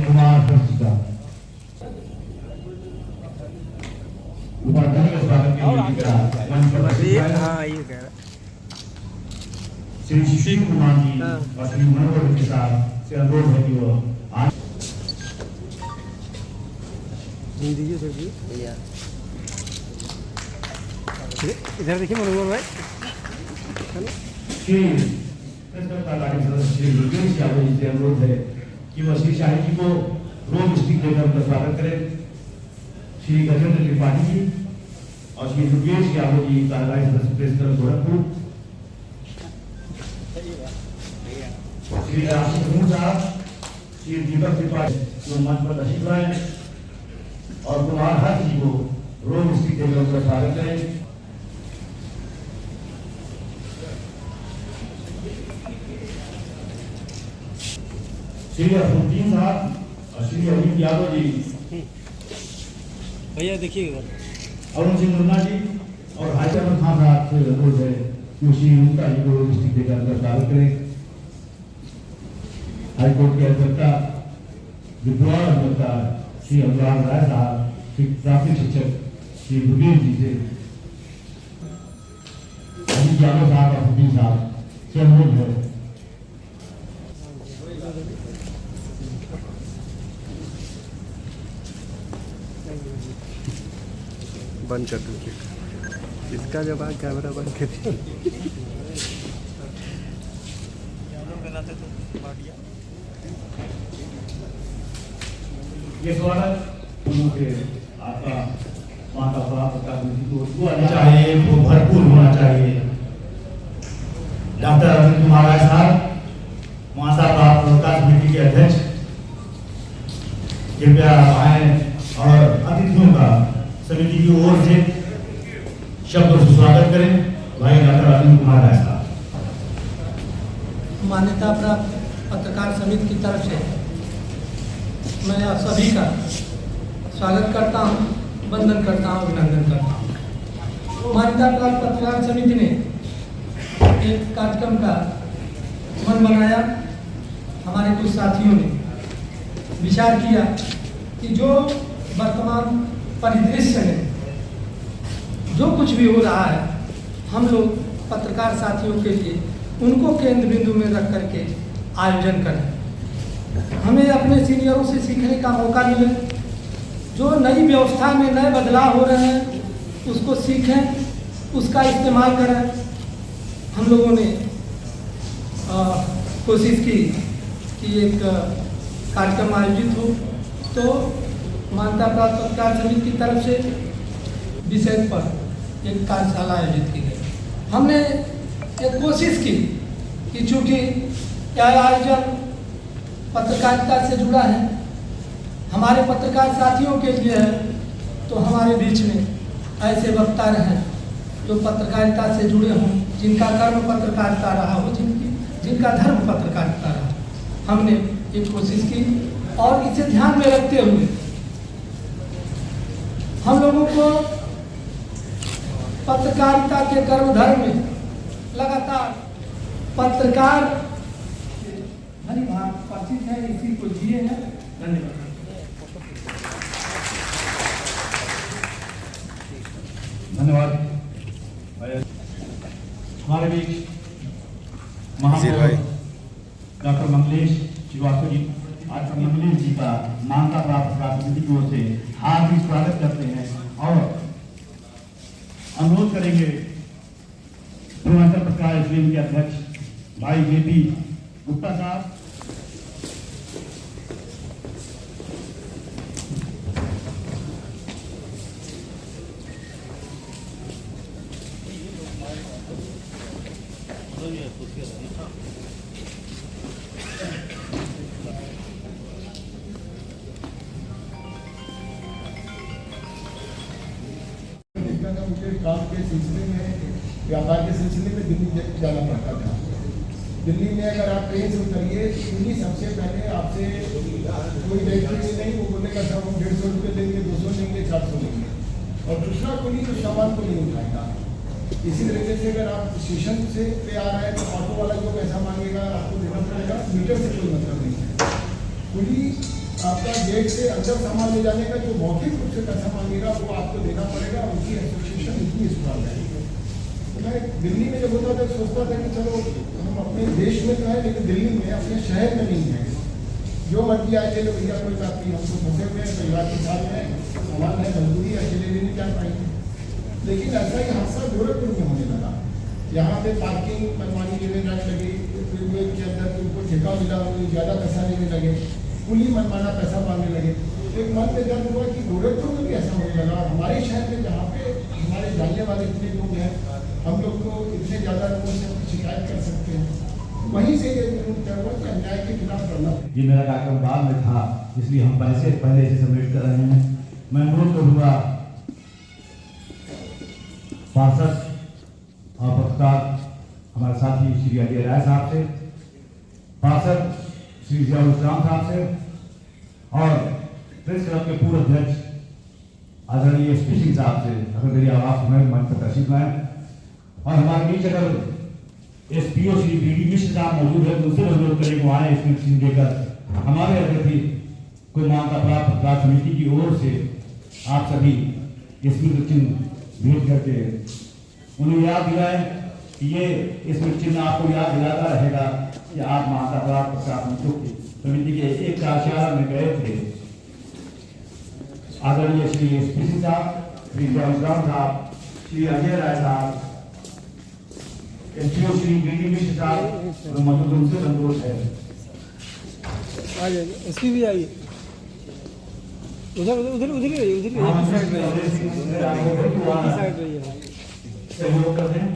कुमार हर्षिका उपाध्याय का स्वागत के लिए मंच पर श्री शिव कुमार जी और श्री मनोहर के साथ से अनुरोध है कि वो आज दीजिए सर जी इधर देखिए मनोहर भाई श्री श्री योगेश यादव जी से अनुरोध है कि वह श्री शाही जी को रोज स्टिक देकर उनका स्वागत करें। श्री गजेंद्र त्रिपाठी जी और श्री योगेश यादव जी कार्यकारी प्रेस क्लब गोरखपुर, श्री राशि साहब, श्री दीपक त्रिपाठी जो मंच पर तशरीफ लाए और कुमार हर्ष जी को रोज स्टिक देकर उनका स्वागत करें। श्री अफरुद्दीन साहब और श्री अजीत यादव जी, भैया देखिएगा अरुण सिंह मुन्ना जी और हाजी अहमद खान साहब से अनुरोध है कि श्री मुक्ता जी को डिस्ट्रिक्ट देकर अंदर स्वागत करें। हाईकोर्ट के अधिवक्ता विद्वान अधिवक्ता श्री अनुराग राय साहब, श्री प्राथमिक शिक्षक श्री मुकेश जी से अजीत यादव साहब और अफरुद्दीन साहब से अनुरोध है। बंद कर दीजिए इसका जब आप कैमरा बंद करिए। ये स्वागत उनके आपका माता पिता को आना चाहिए, वो भरपूर होना चाहिए। डॉक्टर अरविंद कुमार राय साहब, माता पिता समिति के अध्यक्ष, कृपया आए और अतिथियों का समिति की ओर से शब्दों से स्वागत करें। भाई डॉक्टर अरविंद कुमार राय साहब। मान्यता प्राप्त पत्रकार समिति की तरफ से मैं आप सभी का स्वागत करता हूं, वंदन करता हूं, अभिनंदन करता हूं। मान्यता प्राप्त पत्रकार समिति ने एक कार्यक्रम का मन बनाया। हमारे कुछ साथियों ने विचार किया कि जो वर्तमान परिदृश्य में जो कुछ भी हो रहा है, हम लोग पत्रकार साथियों के लिए उनको केंद्र बिंदु में रख करके आयोजन करें। हमें अपने सीनियरों से सीखने का मौका मिले, जो नई व्यवस्था में नए बदलाव हो रहे हैं उसको सीखें, उसका इस्तेमाल करें। हम लोगों ने कोशिश की कि एक कार्यक्रम आयोजित हो, तो मान्यता प्राप्त पत्रकार समिति की तरफ से विषय पर एक कार्यशाला आयोजित की गई। हमने एक कोशिश की कि चूँकि यह आयोजन पत्रकारिता से जुड़ा है, हमारे पत्रकार साथियों के लिए है, तो हमारे बीच में ऐसे वक्ता रहें जो पत्रकारिता से जुड़े हों, जिनका कर्म पत्रकारिता रहा हो, जिनका धर्म पत्रकारिता रहा। हमने एक कोशिश की और इसे ध्यान में रखते हुए हम लोगों को पत्रकारिता के कर्म धर्म में लगातार पत्रकार धनी भाग परिचित है, इसी को जिए हैं। धन्यवाद। धन्यवाद। हमारे बीच महापौर डॉक्टर मंगलेश श्रीवास्तव जी, आज मंगलेश जी का मान्यता प्राप्त पत्रकार समिति की ओर से हार्दिक स्वागत करते हैं और अनुरोध करेंगे पूर्वांचल पत्रकार एसोसिएशन के अध्यक्ष भाई जेपी गुप्ता साहब। मुझे काम के सिलसिले में, व्यापार के सिलसिले में दिल्ली जाना पड़ता था। दिल्ली में अगर आप ट्रेन से उतरिए, दिल्ली सबसे पहले आपसे कोई व्यक्ति नहीं, वो बोलेगा सर हम 150 रुपये लेंगे, 200 लेंगे, 400 लेंगे, और दूसरा कोई तो सामान को नहीं उठाएगा। इसी तरीके से अगर आप स्टेशन से पे आ रहे हैं तो ऑटो वाला जो पैसा मांगेगा आपको देना पड़ेगा, मीटर से कोई मतलब नहीं है। कुली आपका गेट से अंदर सामान ले जाने का जो मौखिक रूप से पैसा मांगेगा वो आपको देना पड़ेगा, उनकी एसोसिएशन इतनी स्ट्रॉन्ग है। तो मैं दिल्ली में जब होता था सोचता था कि चलो हम अपने देश में तो है, लेकिन दिल्ली में अपने शहर में नहीं है, जो मर्जी आए ले लो भैया, कोई बात नहीं, हमको फंसे हुए हैं, परिवार के साथ में सामान है, मजबूरी अकेले भी नहीं जा पाएंगे। लेकिन ऐसा ही हादसा गोरखपुर में होने लगा। यहाँ पे पार्किंग मनमानी लेने जाने लगी, रेलवे के अंदर उनको ठेका मिला, उन्हें ज़्यादा पैसा लेने लगे, कुली मनमाना पैसा मांगने लगे। एक मन में दर्द हुआ कि गोरखपुर में भी ऐसा होने लगा। हमारे शहर में जहाँ पे हमारे जानने वाले इतने लोग हैं, हम लोग तो इतने ज़्यादा लोगों से शिकायत कर सकते हैं, वहीं से ये क्या हुआ कि अन्याय के खिलाफ लड़ना। ये मेरा कार्यक्रम बाद में था, इसलिए हम पहले इसे सबमिट कर रहे हैं। मैं अनुरोध करूँगा पार्षद और पत्रकार हमारे साथी श्री अजय राय साहब से, पार्षद श्री जयाउल इस्लाम साहब से और प्रेस क्लब के पूर्व अध्यक्ष आदरणीय एसपी सिंह साहब से, अगर मेरी आवाज़ सुनाए मंच पर तशरीफ लाएं। और हमारे बीच अगर एसपीओ श्री बीडी मिश्र साहब मौजूद है तो उनसे अनुरोध करें वो आए स्मृति चिन्ह देकर हमारे अतिथि को मानता प्राप्त पत्रकार समिति की ओर से आप सभी स्मृति चिन्ह भेंट करके उन्हें याद दिलाएं कि ये स्मृति चिन्ह आपको याद दिलाता रहेगा कि आप मानता प्राप्त पत्रकार समिति के एक कार्यशाला में गए थे। आदरणीय श्री एसपी सिंह साहब, श्री जयाउल इस्लाम साहब, श्री अजय राय साहब, एसपीओ श्री बीडी मिश्र साहब मौजूद, उनसे संतोष है। आइए, एसपी भी आइए, उधर उधर उधर उधर ही रहिए, साइड रहिए, सहयोग करते हैं।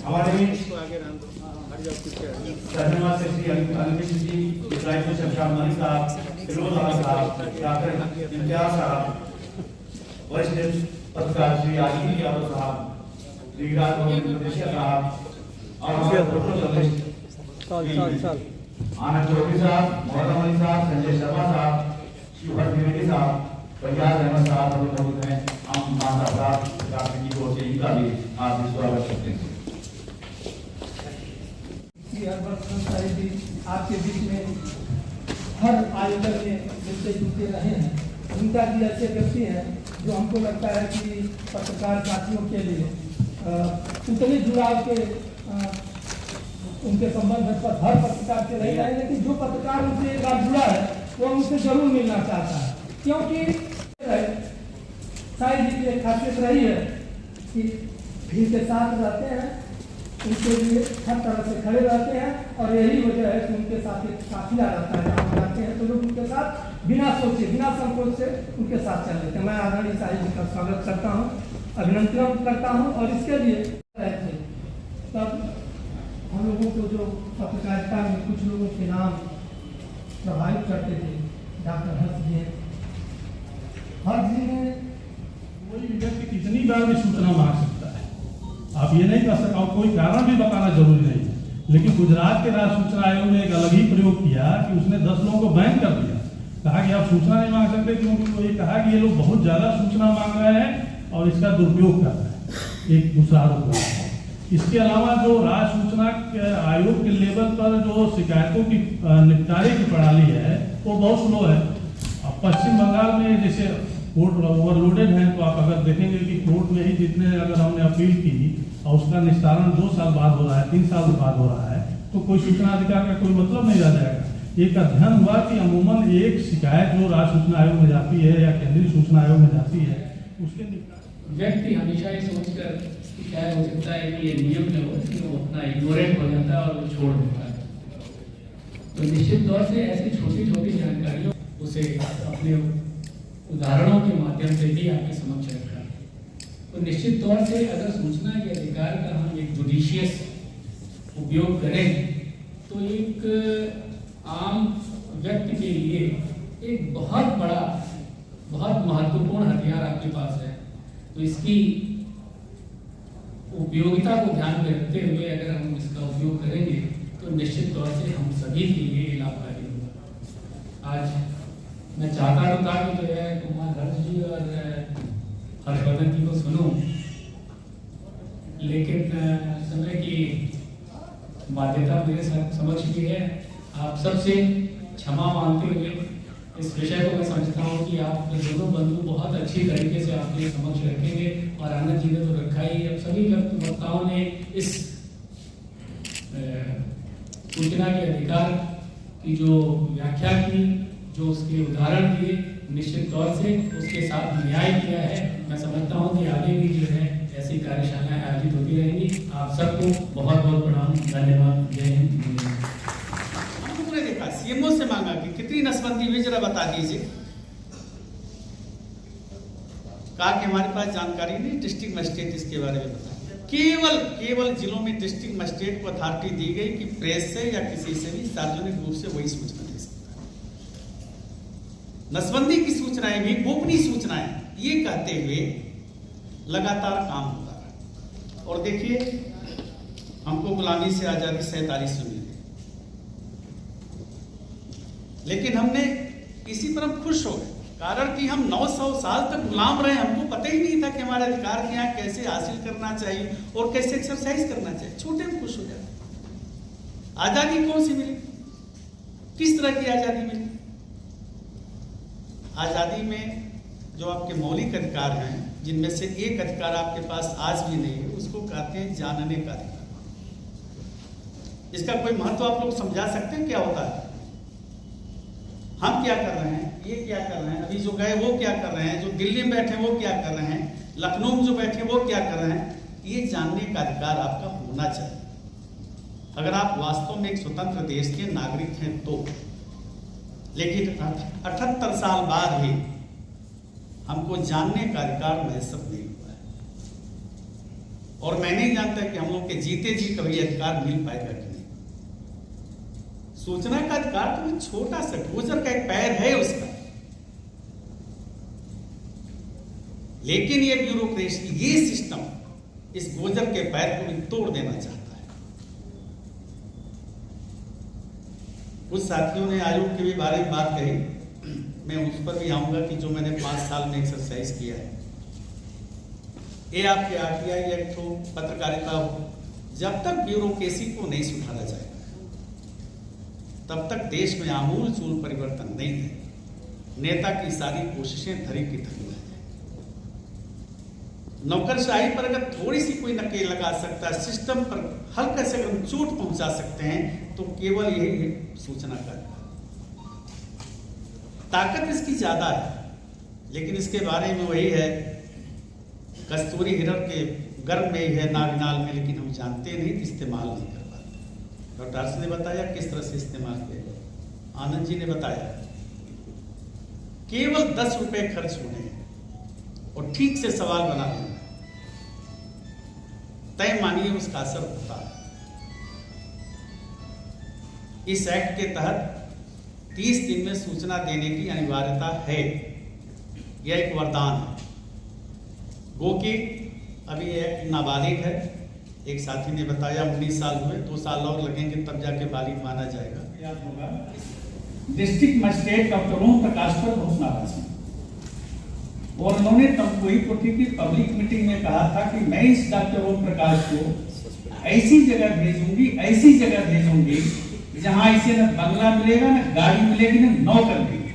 हमारे धन्यवाद से श्री अनिल जी, इब्राहिम शमशाद मलिक साहब, फिरोज अहमद साहब, डॉक्टर इम्तियाज साहब, वरिष्ठ पत्रकार श्री आजील यादव साहब, श्री निदेशक साहब और आनंद चौधरी साहब, मोहम्मद अली साहब, संजय शर्मा साहब, शिवहर द्विवेदी साहब, फैयाज अहमद साहब और मौजूद हैं। हम माता साहब राष्ट्र की ओर से इनका भी हार्दिक स्वागत करते हैं। आपके बीच में हर आयोजन में जिससे जुड़ते रहे हैं, उनका भी ऐसे व्यक्ति हैं जो हमको लगता है कि पत्रकार साथियों के लिए उतने जुड़ाव के उनके संबंध पर हर पत्रकार से नहीं रहे, लेकिन जो पत्रकार उनसे एक बार जुड़ा है वो उनसे जरूर मिलना चाहता है, क्योंकि शायद इसकी एक खासियत रही है कि इनके साथ रहते हैं, उनके लिए हर तरह से खड़े रहते हैं, और यही वजह है कि उनके साथ एक काफिला रहता है। जहाँ जाते हैं तो लोग उनके साथ बिना सोचे बिना संकोच से उनके साथ चल देते हैं। मैं आदरणीय साहिब जी का स्वागत करता हूँ, अभिनंदन करता हूँ। और इसके लिए तब हम लोगों को जो पत्रकारिता में कुछ लोगों के नाम प्रभावित करते थे, डॉक्टर हर्ष जी ने कोई व्यक्ति कितनी बार भी सूचना मांग सकता है, आप ये नहीं कर सकते, और कोई कारण भी बताना जरूरी नहीं है। लेकिन गुजरात के राज्य सूचना आयोग ने एक अलग ही प्रयोग किया कि उसने 10 लोगों को बैन कर दिया, कहा कि आप सूचना नहीं मांग सकते, क्योंकि वो ये कहा कि ये लोग बहुत ज्यादा सूचना मांग रहे हैं और इसका दुरुपयोग कर रहे हैं एक दूसरा आरोप। इसके अलावा जो राज्य सूचना आयोग के लेवल पर जो शिकायतों की निपटारे की प्रणाली है वो बहुत स्लो है। अब पश्चिम बंगाल में जैसे कोर्ट ओवरलोडेड है, तो आप अगर देखेंगे कि कोर्ट में ही जितने अगर हमने अपील की और उसका निस्तारण 2 साल बाद हो रहा है, 3 साल बाद हो रहा है, तो कोई सूचना अधिकार का कोई मतलब नहीं रह जाएगा। एक अध्ययन हुआ कि अमूमन एक शिकायत जो राज्य सूचना आयोग में जाती है या केंद्रीय सूचना आयोग में जाती है, उसके व्यक्ति हमेशा ये सोचकर क्या हो सकता है कि ये नियम में हो कि वो अपना इग्नोरेंट हो जाता है और वो छोड़ देता है। तो निश्चित तौर से ऐसी छोटी छोटी जानकारियों उसे अपने उदाहरणों के माध्यम से भी आपके समक्ष रखा। तो निश्चित तौर से अगर सूचना के अधिकार का हम एक जुडिशियस उपयोग करें तो एक आम व्यक्ति के लिए एक बहुत बड़ा बहुत महत्वपूर्ण हथियार आपके पास है। तो इसकी उपयोगिता को ध्यान में रखते हुए अगर हम इसका उपयोग करेंगे तो निश्चित तौर से हम सभी के लिए लाभकारी होगा। आज मैं चाहता तो था कि जो है कुमार हर्ष जी और हर्षवर्धन जी को सुनूं, लेकिन समय की बाध्यता मेरे समक्ष भी है। आप सबसे क्षमा मांगते हुए इस विषय को मैं समझता हूँ कि आप दोनों बंधु बहुत अच्छी तरीके से आपके समक्ष रखेंगे, और आनंद जी ने तो रखा ही। अब सभी वक्ताओं ने इस सूचना के अधिकार की जो व्याख्या की, जो उसके उदाहरण दिए, निश्चित तौर से उसके साथ न्याय किया है। मैं समझता हूँ कि आगे भी जो है ऐसी कार्यशालाएं आयोजित होती रहेंगी। आप सबको बहुत बहुत प्रणाम, धन्यवाद, जय हिंद। हम लोगों ने देखा, सीएमओ से मांगा कि कितनी नसबंदी हुई जरा बता दीजिए। कहा कि हमारे पास जानकारी नहीं, डिस्ट्रिक्ट मजिस्ट्रेट इसके बारे में बताए। केवल जिलों में डिस्ट्रिक्ट मजिस्ट्रेट को अथॉरिटी दी गई कि प्रेस से या किसी से भी सार्वजनिक रूप से वही सूचना दे सकता है। नसबंदी की सूचनाएं भी गोपनीय सूचनाएं, ये कहते हुए लगातार काम होता रहा। और देखिए, हमको गुलामी से आजादी 47 में मिली, लेकिन हमने इसी पर हम खुश हो गए, कारण कि हम 900 साल तक गुलाम रहे। हमको पता ही नहीं था कि हमारे अधिकार क्या कैसे हासिल करना चाहिए और कैसे एक्सरसाइज करना चाहिए। छोटे हम खुश हो जाते। आजादी कौन सी मिली, किस तरह की आजादी मिली? आजादी में जो आपके मौलिक अधिकार हैं, जिनमें से एक अधिकार आपके पास आज भी नहीं है, उसको कहते हैं जानने का अधिकार। इसका कोई महत्व आप लोग समझा सकते हैं क्या होता है? हम क्या कर रहे हैं, ये क्या कर रहे हैं, अभी जो गए वो क्या कर रहे हैं, जो दिल्ली में बैठे वो क्या कर रहे हैं, लखनऊ में जो बैठे वो क्या कर रहे हैं, ये जानने का अधिकार आपका होना चाहिए, अगर आप वास्तव में एक स्वतंत्र देश के नागरिक हैं तो। लेकिन 78 साल बाद भी हमको जानने का अधिकार महसूस नहीं हुआ है, और मैं नहीं जानता कि हम लोग के जीते जी कभी अधिकार मिल पाएगा कि नहीं। सूचना का अधिकार तो छोटा सा गोचर का एक पैर है उसका, लेकिन ये ब्यूरोक्रेसी, ये सिस्टम इस गोचर के पैर को भी तोड़ देना चाहता है। कुछ साथियों ने आयोग के भी बारे में बात कही, मैं उस पर भी आऊंगा कि जो मैंने 5 साल में एक्सरसाइज किया है। ये आपके आरटीआई एक्ट हो, पत्रकारिता हो, जब तक ब्यूरोक्रेसी को नहीं सुधारा जाएगा तब तक देश में आमूल चूल परिवर्तन नहीं है। नेता की सारी कोशिशें धरी की धरी है। नौकरशाही पर अगर थोड़ी सी कोई नकेल लगा सकता है, सिस्टम पर हल्का से अगर चोट पहुंचा सकते हैं, तो केवल यही है सूचना का ताकत इसकी ज्यादा है। लेकिन इसके बारे में वही है, कस्तूरी हिरण के गर्भ में ही है नागनाल में, लेकिन हम जानते नहीं, इस्तेमाल नहीं कर पाते। डॉक्टर हर्ष ने बताया किस तरह से इस्तेमाल किया, आनंद जी ने बताया, केवल 10 रुपए खर्च होने हैं और ठीक से सवाल बना देना, तय मानिए उसका असर होता है। इस एक्ट के तहत 30 दिन में सूचना देने की अनिवार्यता है, यह एक वरदान है। गो कि अभी एक नाबालिग है, एक साथी ने बताया 19 साल हुए, 2 साल और लगेंगे तब जाके बालिग माना जाएगा। याद होगा district magistrate doctor Om Prakash पर बहुत नाराज हैं, और उन्होंने तमकुही कोठी की पब्लिक मीटिंग में कहा था कि मैं इस डॉक्टर ओम प्रकाश को ऐसी जगह भेजूंगी जहां इसे न बंगला मिलेगा, न गाड़ी मिलेगी, न नौकर मिलेगी।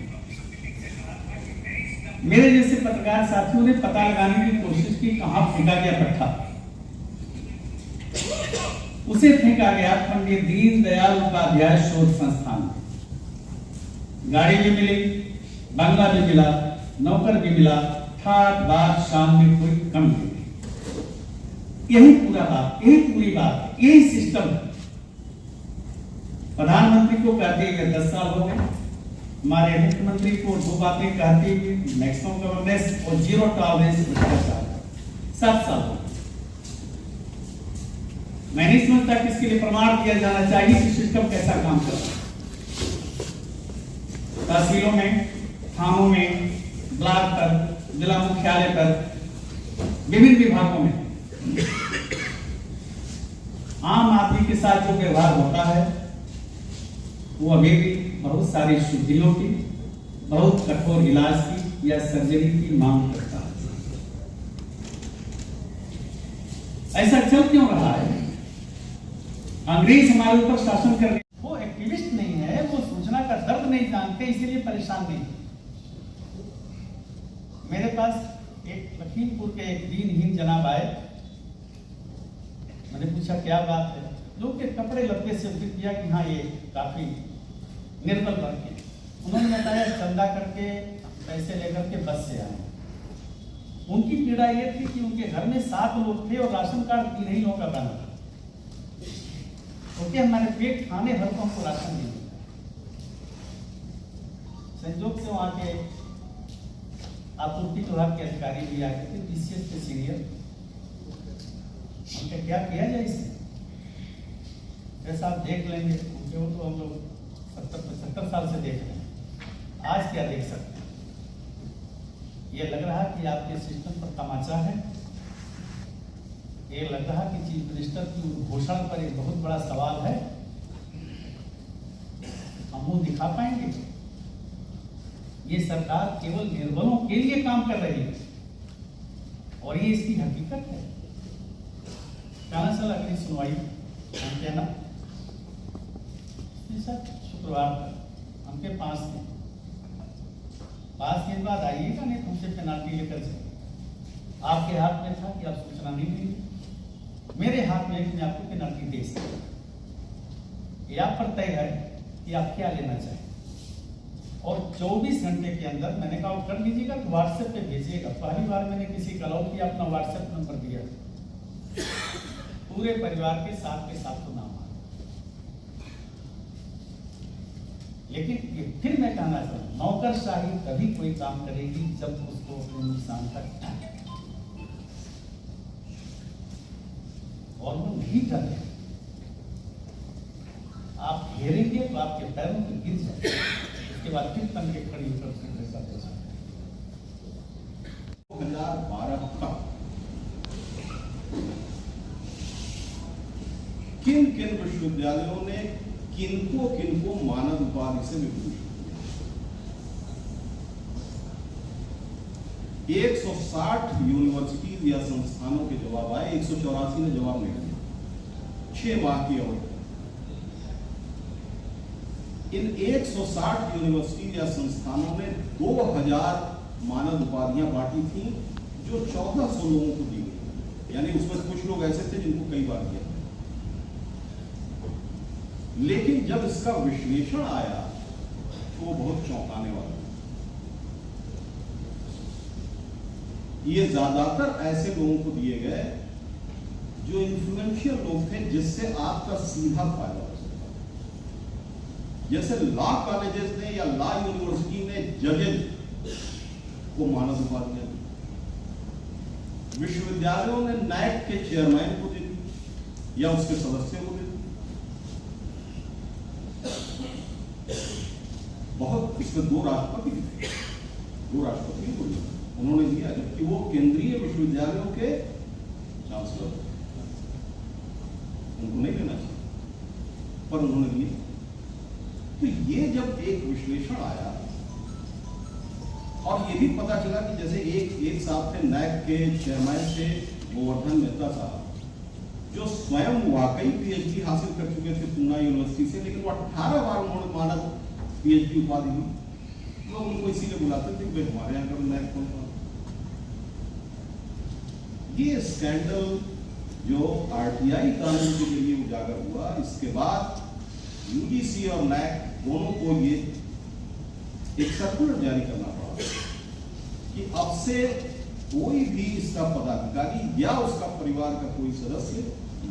मेरे जैसे पत्रकार साथियों ने पता लगाने की कोशिश की कहां फेंका गया पट्टा, उसे फेंका गया पंडित दीनदयाल उपाध्याय शोध संस्थान। गाड़ी भी मिली, बंगला भी मिला, नौकर भी मिला, ठाट बात शाम में कोई कम नहीं। यही पूरी बात, यही सिस्टम प्रधानमंत्री को कहते हुए 10 साल हो गए, हमारे मुख्यमंत्री को 2 बातें कहते हुए, मैक्सिमम गवर्नेंस और 0 टॉलरेंस भ्रष्टाचार, 7 साल। मैं नहीं समझता कि इसके लिए प्रमाण दिया जाना चाहिए कि सिस्टम कैसा काम कर रहा है। तहसीलों में, थानों में, ब्लॉक पर, जिला मुख्यालय पर, विभिन्न विभागों में आम आदमी के साथ जो व्यवहार होता है वो अभी भी बहुत सारी शुद्धियों की, बहुत कठोर इलाज की या सर्जरी की मांग करता है। ऐसा चल क्यों रहा है? अंग्रेज हमारे ऊपर शासन कर रहे, वो एक्टिविस्ट नहीं है, वो सूचना का दर्द नहीं जानते, इसीलिए परेशान नहीं। मेरे पास एक लखीमपुर के एक दीनहीन जनाब आए, मैंने पूछा क्या बात है, लोग के कपड़े लत्ते से फिर किया कि हाँ ये काफी निर्बल वर्ग के। उन्होंने बताया चंदा करके पैसे लेकर के बस से आए। उनकी पीड़ा ये थी कि उनके घर में 7 लोग थे और राशन कार्ड 3 ही लोगों का बना था, क्योंकि हमारे पेट खाने भर को हमको राशन नहीं मिलता। संयोग से वहां के आपूर्ति विभाग के अधिकारी भी आए थे, पीसीएस के सीनियर। हमने क्या किया जाए इससे, ऐसा आप देख लेंगे, क्यों तो हम लोग 70-75 साल से देख रहे हैं, आज क्या देख सकते हैं। ये लग रहा कि आपके सिस्टम पर तमाचा है, ये लग रहा कि चीफ मिनिस्टर की घोषणा पर एक बहुत बड़ा सवाल है। हम मुंह दिखा पाएंगे? ये सरकार केवल निर्बलों के लिए काम कर रही है और ये इसकी हकीकत है। सर अगली सुनवाई हम ना सर शुक्रवार तक हमके 5 दिन बाद आइएगा, नहीं तो हमसे पेनाल्टी लेकर जाए। आपके हाथ में था कि आप सूचना नहीं देंगे, मेरे हाथ में मैं आपको पेनाल्टी दे सकता। ये आप पर तय है कि आप क्या लेना चाहें। और 24 घंटे के अंदर मैंने कहा कर लीजिएगा तो व्हाट्सएप पे भेजिएगा। पहली बार मैंने किसी को अलाउ किया, अपना व्हाट्सएप नंबर दिया, पूरे परिवार के साथ तो नाम आ। लेकिन ये फिर मैं कहना चाहूँ, नौकरशाही तभी कोई काम करेगी जब उसको अपने नुकसान तक आए, और वो नहीं कर रहे। आप घेरेंगे तो आपके पैरों में गिर जाए, उसके बाद फिर तन के खड़ी होकर 2012 तक किन किन विश्वविद्यालयों ने किनको मानद उपाधि से विभूषित किया। 160 यूनिवर्सिटीज या संस्थानों के जवाब आए, 184 ने जवाब नहीं दिया। 6 माह की अवधि इन 160 यूनिवर्सिटी या संस्थानों ने 2000 मानद उपाधियां बांटी थी, जो 1400 लोगों को दी गई। यानी उसमें कुछ लोग ऐसे थे जिनको कई बार दिया। लेकिन जब इसका विश्लेषण आया तो वो बहुत चौंकाने वाला। ये ज्यादातर ऐसे लोगों को दिए गए जो इन्फ्लुएंशियल लोग थे, जिससे आपका सीधा फायदा हो सकता है। जैसे लॉ कॉलेजेस ने या लॉ यूनिवर्सिटी ने जजेस को मानद उपाधियां दी, विश्वविद्यालयों ने नैक के चेयरमैन को दी या उसके सदस्यों को दी। बहुत इसमें 2 राष्ट्रपति थे, 2 राष्ट्रपति को उन्होंने दिया, जबकि वो केंद्रीय विश्वविद्यालयों के चांसलर, उनको नहीं लेना चाहिए, पर उन्होंने दिया। तो ये जब एक विश्लेषण आया और ये भी पता चला कि जैसे एक साहब थे नैक के चेयरमैन थे गोवर्धन मेहता साहब, जो स्वयं वाकई पीएचडी हासिल कर चुके थे पूना यूनिवर्सिटी से, लेकिन वो 18 बार उन्होंने मानद पीएचडी उपाधि ली। लोग उनको इसीलिए बुलाते थे कि हमारे यहाँ का नैक कौन था। ये स्कैंडल जो आरटीआई कानून के जरिए उजागर हुआ, इसके बाद यूजीसी और नैक दोनों को ये एक सर्कुलर जारी करना पड़ा कि अब से कोई भी इसका पदाधिकारी या उसका परिवार का कोई सदस्य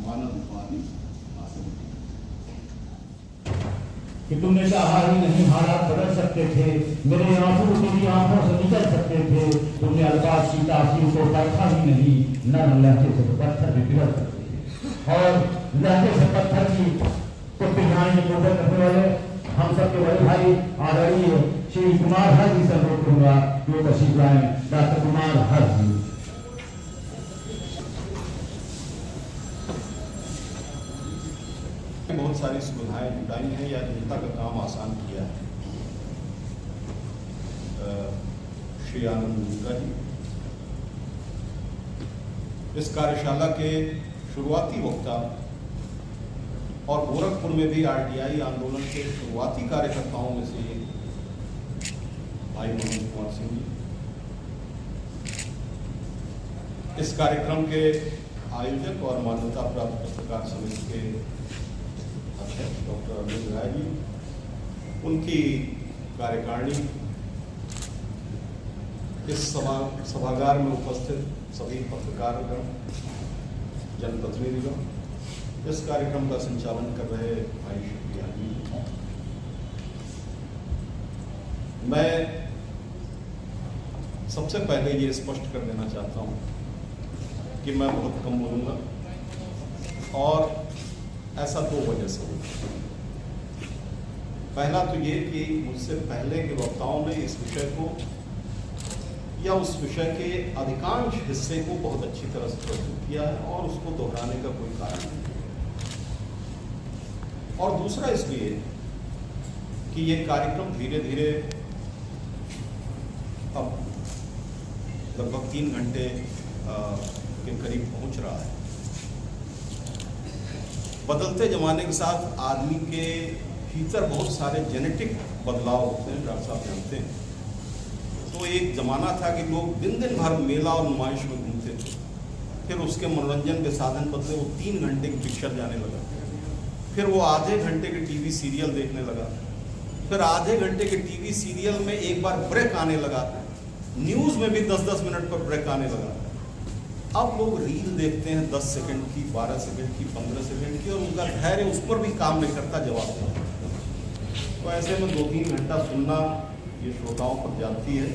मानद उपाधि हासिल नहीं। कि तुमने कहा ही नहीं हालात बदल सकते थे, मेरे आंसू तेरी आंखों से निकल सकते थे, तुमने अल्फाज की तासीर को परखा ही नहीं, नरम लहजे से पत्थर भी पिघल सकते थे। और लहजे से पत्थर की को पिघलाने को करने वाले हम सबके बड़े भाई आदरणीय श्री कुमार हर जी से अनुरोध करूंगा जो तशरीफ लाए, डॉक्टर कुमार हर जी। बहुत सारी सुविधाएं जुटाई हैं या जनता का काम आसान किया है। श्री आनंद गुप्ता जी इस कार्यशाला के शुरुआती वक्ता और गोरखपुर में भी आरटीआई आंदोलन के शुरुआती कार्यकर्ताओं में से एक भाई मनोज कुमार सिंह जी। इस कार्यक्रम के आयोजक और मान्यता प्राप्त पत्रकार समिति के अध्यक्ष डॉक्टर अरविंद राय जी, उनकी कार्यकारिणी, इस सभागार में उपस्थित सभी पत्रकारगण, जनप्रतिनिधिगण, इस कार्यक्रम का संचालन कर रहे भाई शुक्रिया जी। मैं सबसे पहले ये स्पष्ट कर देना चाहता हूँ कि मैं बहुत कम बोलूँगा, और ऐसा दो वजह से होगा। पहला तो ये कि मुझसे पहले के वक्ताओं ने इस विषय को या उस विषय के अधिकांश हिस्से को बहुत अच्छी तरह से प्रस्तुत किया है और उसको दोहराने का कोई कारण नहीं। और दूसरा इसलिए कि ये कार्यक्रम धीरे धीरे अब लगभग 3 घंटे के करीब पहुंच रहा है। बदलते जमाने के साथ आदमी के भीतर बहुत सारे जेनेटिक बदलाव होते हैं, डॉक्टर साहब जानते हैं। तो एक ज़माना था कि लोग दिन दिन भर मेला और नुमाइश में घूमते थे, फिर उसके मनोरंजन के साधन बदले, वो 3 घंटे की पिक्चर जाने लगा, फिर वो आधे घंटे के टीवी सीरियल देखने लगा, फिर आधे घंटे के टीवी सीरियल में एक बार ब्रेक आने लगा, न्यूज़ में भी 10-10 मिनट पर ब्रेक आने लगा। अब लोग रील देखते हैं 10 सेकंड की, 12 सेकंड की, 15 सेकंड की, और उनका धैर्य उस पर भी काम नहीं करता जवाब देना। तो ऐसे में 2-3 घंटा सुनना ये श्रोताओं पर जाती है,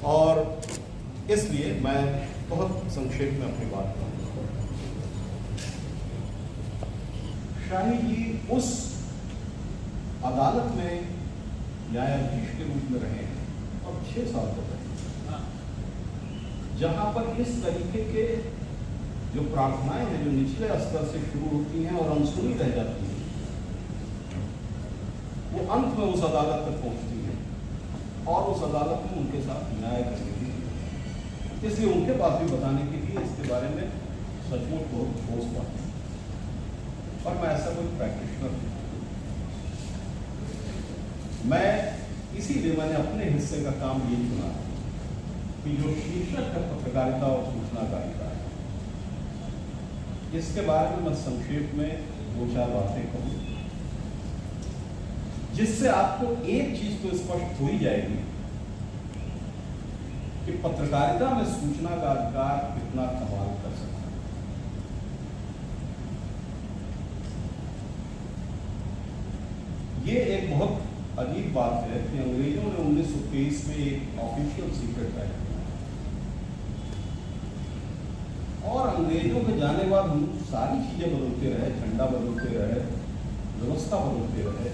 और इसलिए मैं बहुत संक्षेप में अपनी बात करूँगा। शाही जी उस अदालत में न्यायाधीश के रूप में रहे हैं और 6 साल तक रहे, जहाँ पर इस तरीके के जो प्रार्थनाएं हैं जो निचले स्तर से शुरू होती हैं और अनसुनी रह जाती हैं, वो अंत में उस अदालत तक पहुँचती हैं और उस अदालत में उनके साथ न्याय करने की, इसलिए उनके पास भी बताने के लिए इसके बारे में सचमुच बहुत ठोस बात है। और मैं ऐसा कोई प्रैक्टिशनर नहीं, मैं इसीलिए मैंने अपने हिस्से का काम ये चुना कि जो शीर्षक है पत्रकारिता और सूचनाकारिता है, इसके बारे में मैं संक्षेप में 2-4 बातें कहूँ, जिससे आपको एक चीज तो स्पष्ट हो ही जाएगी कि पत्रकारिता में सूचना का अधिकार कितना कमाल कर सकता है। ये एक बहुत अजीब बात है कि अंग्रेजों ने 1923 में एक ऑफिशियल सीक्रेट एक्ट बनाया, और अंग्रेजों के जाने बाद हम सारी चीजें बदलते रहे, झंडा बदलते रहे, व्यवस्था बदलते रहे,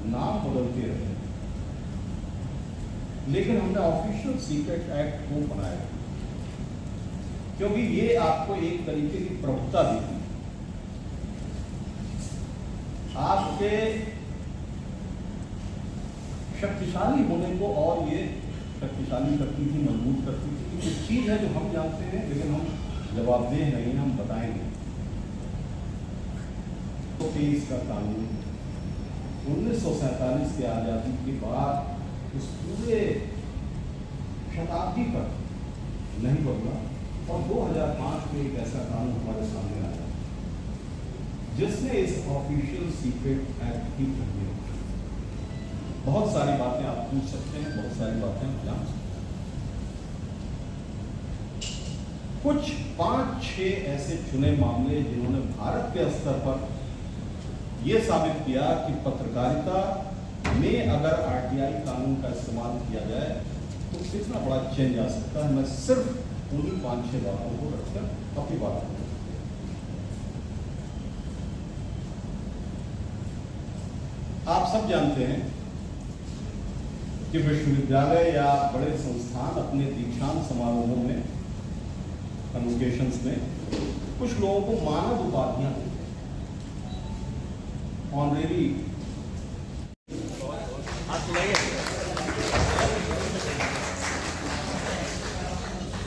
नाम बदलते रहे, लेकिन हमने ऑफिशियल सीक्रेट एक्ट को बनाया क्योंकि ये आपको एक तरीके की प्रभुता देती है। आपके शक्तिशाली होने को और ये शक्तिशाली करती थी, मजबूत करती थी। एक चीज है जो हम जानते हैं लेकिन हम जवाबदेह नहीं हैं, हम बताएंगे। तो 23 का कानून 1947 की आज़ादी के बाद उस पूरे शताब्दी पर नहीं बदला, और 2005 में एक ऐसा कानून हमारे सामने आया जिसने इस ऑफिशियल सीक्रेट एक्ट की तकमील। बहुत सारी बातें आप पूछ सकते हैं, बहुत सारी बातें आप जान सकते हैं। कुछ 5-6 ऐसे चुने मामले जिन्होंने भारत के स्तर पर यह साबित किया कि पत्रकारिता में अगर आरटीआई कानून का इस्तेमाल किया जाए तो कितना बड़ा चेंज आ सकता है। मैं सिर्फ उन्हीं 5-6 बातों को रखकर अपनी बात करूँ। आप सब जानते हैं कि विश्वविद्यालय या बड़े संस्थान अपने दीक्षांत समारोहों में, कन्वोकेशंस में कुछ लोगों को मानद उपाधियां देते हैं, ऑनरेरी।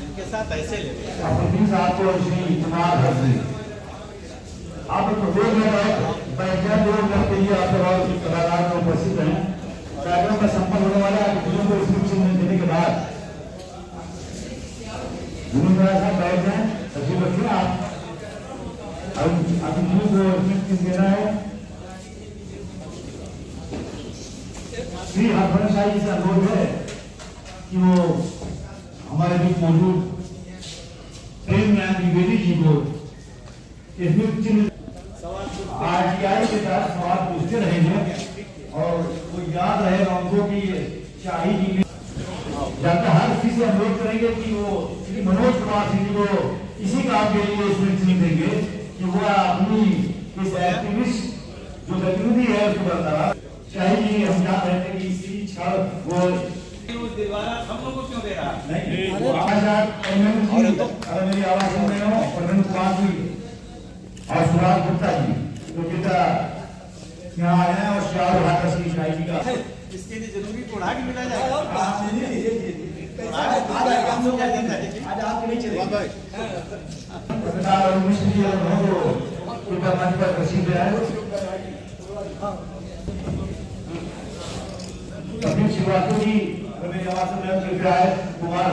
इनके साथ ऐसे लेते हैं। आप प्रदेश में मैं लोग के लिए आप सवाल कलाकार में उपस्थित हैं। कार्यक्रम का संपन्न होने वाला है। को स्पीच देने के बाद बैठ जाए, तस्वीर रखिए आप। अभी को स्पीच देना है। श्री हरभजन शाही जी से अनुरोध है कि वो हमारे बीच मौजूद प्रेम द्विवेदी जी को आरटीआई के तहत सवाल पूछते रहेंगे और वो याद रहे उनको कि शाही जी ने जाकर हर किसी से अनुरोध करेंगे कि वो श्री मनोज कुमार सिंह जी को इसी काम के लिए स्मृति देंगे कि वो अपनी इस एक्टिविस्ट जो गतिविधि है उसको बरकरार। शाही जी हम जान रहे थे कि इसी क्षण वो हम लोग को क्यों दे रहा नहीं अगर मेरी आवाज सुन रहे हो प्रवीण कुमार जी और सुभाष गुप्ता जी तो बेटा यहाँ आए हैं और श्याम भाकर सिंह शाही जी का इसके लिए जरूरी कोढ़ा भी मिला जाएगा। आज आप नहीं चलेगा पत्रकार और मिश्र जी और कृपया मंच पर तशरीफ ले आए। कपिल श्रीवास्तव जी मेरी आवाज सुन रहे हो कृपया आए। कुमार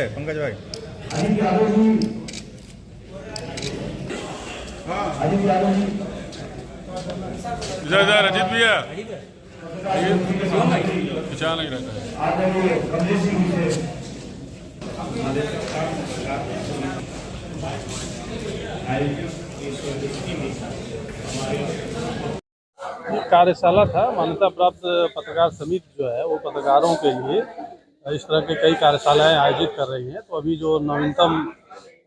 पंकज भाई अजीत यादव जी, अजीत यादव जी, इधर अजीत भैया पहचान नहीं रहता है। आदरणीय कमलेश सिंह जी से कार्यशाला था। मान्यता प्राप्त पत्रकार समिति जो है वो पत्रकारों के लिए इस तरह के कई कार्यशालाएं आयोजित कर रही हैं। तो अभी जो नवीनतम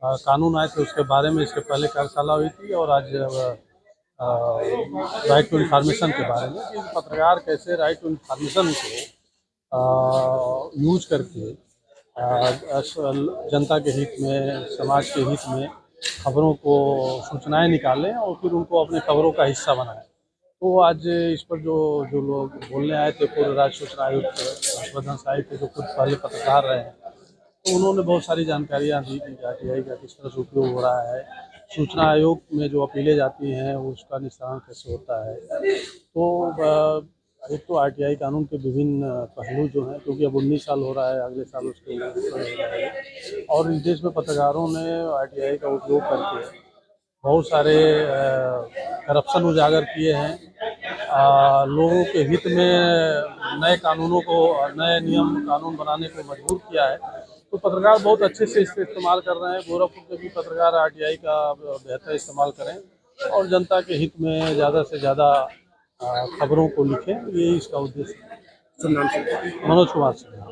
कानून आए थे उसके बारे में इसके पहले कार्यशाला हुई थी और आज राइट टू इन्फॉर्मेशन के बारे में कि पत्रकार कैसे राइट टू इन्फॉर्मेशन को यूज करके जनता के हित में, समाज के हित में खबरों को सूचनाएं निकालें और फिर उनको अपने खबरों का हिस्सा बनाएं। तो आज इस पर जो लोग बोलने आए थे, पूर्व राज्य सूचना आयुक्त हर्षवर्धन शाही थे जो खुद पहले पत्रकार रहे हैं, तो उन्होंने बहुत सारी जानकारियाँ दी कि आरटीआई का किस तरह से उपयोग हो रहा है, सूचना आयोग में जो अपीलें जाती हैं उसका निस्तारण कैसे होता है। तो एक तो आरटीआई कानून के विभिन्न पहलू जो हैं, क्योंकि अब 19 साल हो रहा है, अगले साल उसके और इस देश में पत्रकारों ने आरटीआई का उपयोग करके बहुत सारे करप्शन उजागर किए हैं, लोगों के हित में नए कानूनों को, नए नियम कानून बनाने को मजबूर किया है। तो पत्रकार बहुत अच्छे से इसका इस्तेमाल कर रहे हैं। गोरखपुर के भी पत्रकार आरटीआई का बेहतर इस्तेमाल करें और जनता के हित में ज़्यादा से ज़्यादा खबरों को लिखें, ये इसका उद्देश्य है। मनोज कुमार सिंह।